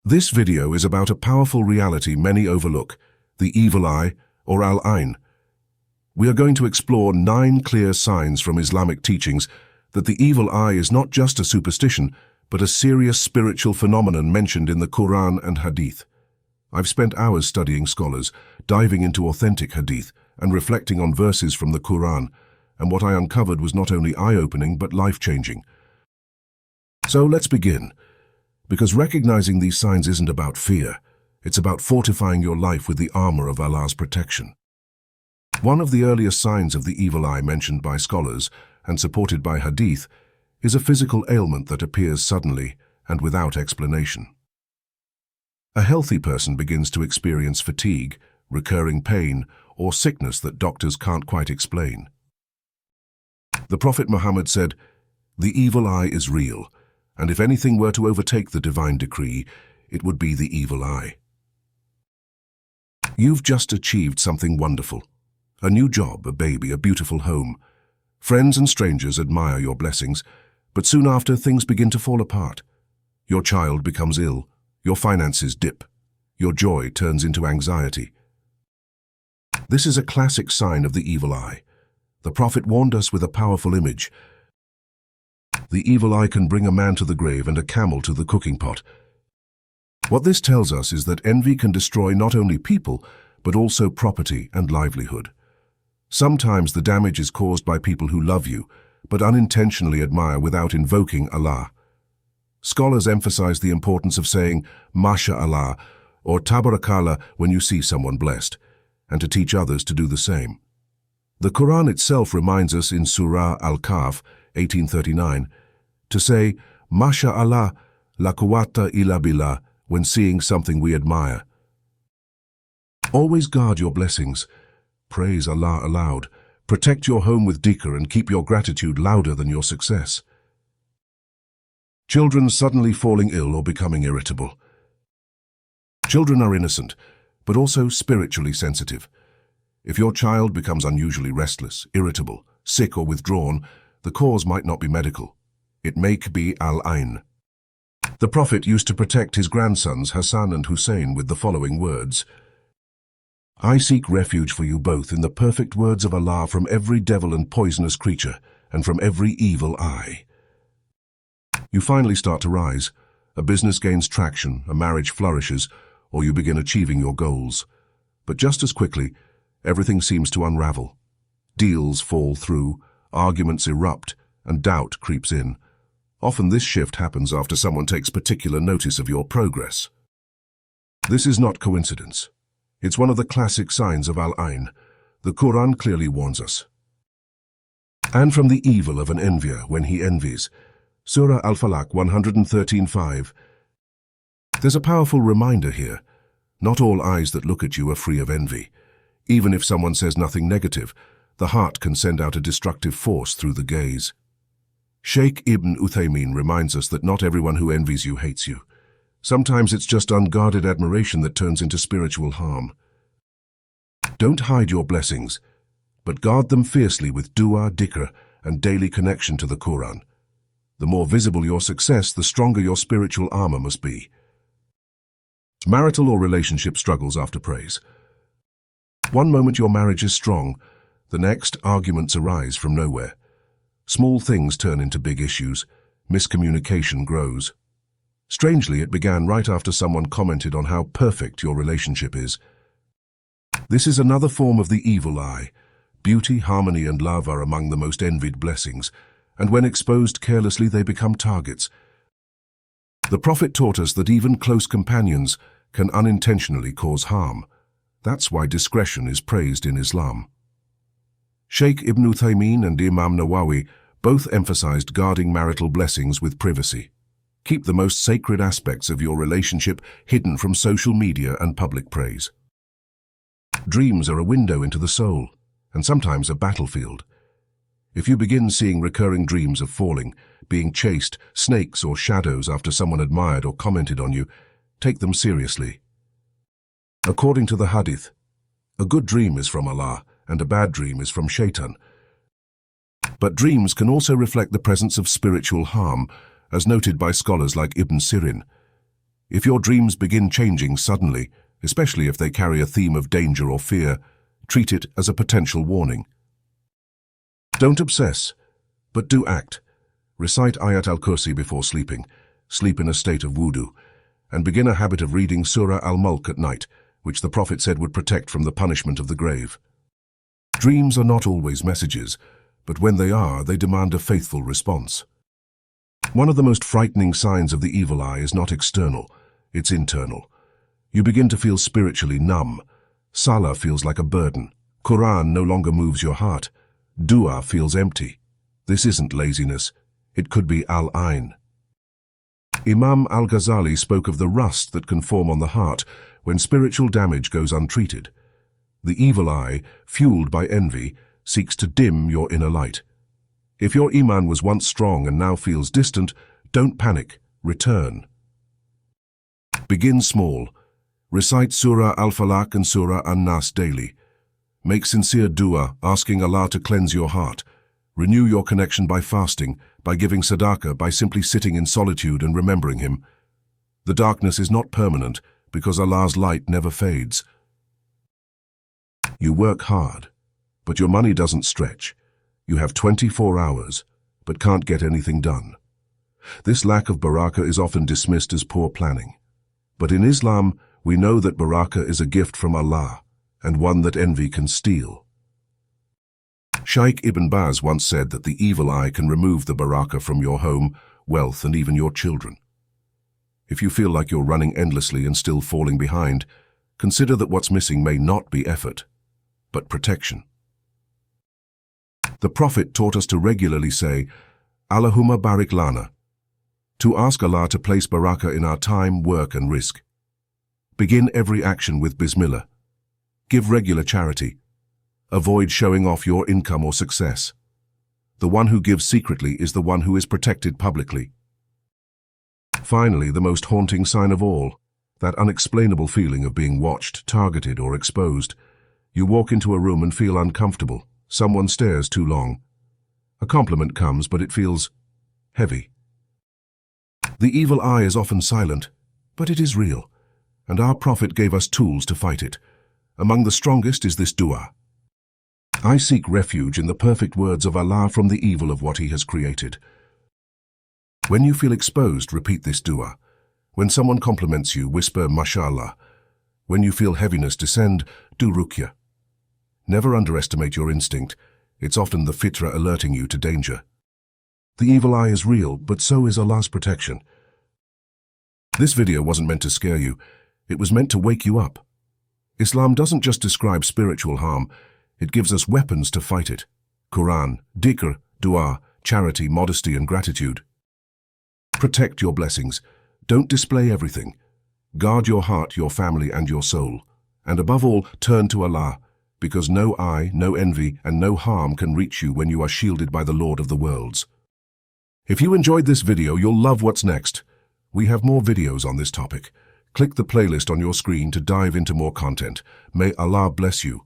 This video is about a powerful reality many overlook, the evil eye, or al-ain. We are going to explore 9 clear signs from Islamic teachings that the evil eye is not just a superstition, but a serious spiritual phenomenon mentioned in the Quran and Hadith. I've spent hours studying scholars, diving into authentic Hadith, and reflecting on verses from the Quran, and what I uncovered was not only eye-opening but life-changing. So let's begin. Because recognizing these signs isn't about fear, it's about fortifying your life with the armor of Allah's protection. One of the earliest signs of the evil eye mentioned by scholars and supported by Hadith is a physical ailment that appears suddenly and without explanation. A healthy person begins to experience fatigue, recurring pain, or sickness that doctors can't quite explain. The Prophet Muhammad said, "The evil eye is real, and if anything were to overtake the divine decree, it would be the evil eye." You've just achieved something wonderful. A new job, a baby, a beautiful home. Friends and strangers admire your blessings, but soon after things begin to fall apart. Your child becomes ill, your finances dip, your joy turns into anxiety. This is a classic sign of the evil eye. The Prophet warned us with a powerful image. The evil eye can bring a man to the grave and a camel to the cooking pot. What this tells us is that envy can destroy not only people, but also property and livelihood. Sometimes the damage is caused by people who love you, but unintentionally admire without invoking Allah. Scholars emphasize the importance of saying MashaAllah or Barakah when you see someone blessed, and to teach others to do the same. The Quran itself reminds us in Surah Al-Kahf, 1839, to say MashaAllah la quwwata illa billah when seeing something we admire. Always guard your blessings. Praise Allah aloud. Protect your home with dhikr and keep your gratitude louder than your success. Children suddenly falling ill or becoming irritable. Children are innocent, but also spiritually sensitive. If your child becomes unusually restless, irritable, sick or withdrawn, the cause might not be medical. It may be al-ain. The Prophet used to protect his grandsons Hassan and Hussein with the following words: "I seek refuge for you both in the perfect words of Allah from every devil and poisonous creature, and from every evil eye." You finally start to rise. A business gains traction, a marriage flourishes, or you begin achieving your goals. But just as quickly, everything seems to unravel. Deals fall through, arguments erupt, and doubt creeps in. Often this shift happens after someone takes particular notice of your progress. This is not coincidence. It's one of the classic signs of al-ain. The Quran clearly warns us. And from the evil of an envier when he envies. Surah Al-Falaq 113:5. There's a powerful reminder here. Not all eyes that look at you are free of envy. Even if someone says nothing negative, the heart can send out a destructive force through the gaze. Sheikh Ibn Uthaymin reminds us that not everyone who envies you hates you. Sometimes it's just unguarded admiration that turns into spiritual harm. Don't hide your blessings, but guard them fiercely with dua, dhikr, and daily connection to the Quran. The more visible your success, the stronger your spiritual armor must be. Marital or relationship struggles after praise. One moment your marriage is strong, the next arguments arise from nowhere. Small things turn into big issues, miscommunication grows. Strangely, it began right after someone commented on how perfect your relationship is. This is another form of the evil eye. Beauty, harmony, and love are among the most envied blessings, and when exposed carelessly, they become targets. The Prophet taught us that even close companions can unintentionally cause harm. That's why discretion is praised in Islam. Sheikh Ibn Uthaymin and Imam Nawawi both emphasized guarding marital blessings with privacy. Keep the most sacred aspects of your relationship hidden from social media and public praise. Dreams are a window into the soul, and sometimes a battlefield. If you begin seeing recurring dreams of falling, being chased, snakes or shadows after someone admired or commented on you, take them seriously. According to the Hadith, a good dream is from Allah, and a bad dream is from Shaitan. But dreams can also reflect the presence of spiritual harm, as noted by scholars like Ibn Sirin. If your dreams begin changing suddenly, especially if they carry a theme of danger or fear, treat it as a potential warning. Don't obsess, but do act. Recite Ayat al-Kursi before sleeping, sleep in a state of wudu, and begin a habit of reading Surah al-Mulk at night, which the Prophet said would protect from the punishment of the grave. Dreams are not always messages, but when they are, they demand a faithful response. One of the most frightening signs of the evil eye is not external, it's internal. You begin to feel spiritually numb. Salah feels like a burden. Quran no longer moves your heart. Dua feels empty. This isn't laziness. It could be al-ain. Imam al-Ghazali spoke of the rust that can form on the heart when spiritual damage goes untreated. The evil eye, fueled by envy, seeks to dim your inner light. If your iman was once strong and now feels distant, don't panic, return. Begin small. Recite Surah Al-Falaq and Surah An-Nas daily. Make sincere dua, asking Allah to cleanse your heart. Renew your connection by fasting, by giving sadaqah, by simply sitting in solitude and remembering Him. The darkness is not permanent because Allah's light never fades. You work hard, but your money doesn't stretch. You have 24 hours, but can't get anything done. This lack of barakah is often dismissed as poor planning. But in Islam, we know that barakah is a gift from Allah, and one that envy can steal. Shaykh Ibn Baz once said that the evil eye can remove the barakah from your home, wealth, and even your children. If you feel like you're running endlessly and still falling behind, consider that what's missing may not be effort, but protection. The Prophet taught us to regularly say, Allahumma barik lana, to ask Allah to place barakah in our time, work, and risk. Begin every action with Bismillah. Give regular charity. Avoid showing off your income or success. The one who gives secretly is the one who is protected publicly. Finally, the most haunting sign of all, that unexplainable feeling of being watched, targeted, or exposed. You walk into a room and feel uncomfortable. Someone stares too long. A compliment comes, but it feels heavy. The evil eye is often silent, but it is real, and our Prophet gave us tools to fight it. Among the strongest is this dua. I seek refuge in the perfect words of Allah from the evil of what He has created. When you feel exposed, repeat this dua. When someone compliments you, whisper mashallah. When you feel heaviness descend, do ruqya. Never underestimate your instinct. It's often the fitra alerting you to danger. The evil eye is real, but so is Allah's protection. This video wasn't meant to scare you. It was meant to wake you up. Islam doesn't just describe spiritual harm. It gives us weapons to fight it. Quran, dhikr, dua, charity, modesty, and gratitude. Protect your blessings. Don't display everything. Guard your heart, your family, and your soul. And above all, turn to Allah, because no eye, no envy, and no harm can reach you when you are shielded by the Lord of the worlds. If you enjoyed this video, you'll love what's next. We have more videos on this topic. Click the playlist on your screen to dive into more content. May Allah bless you.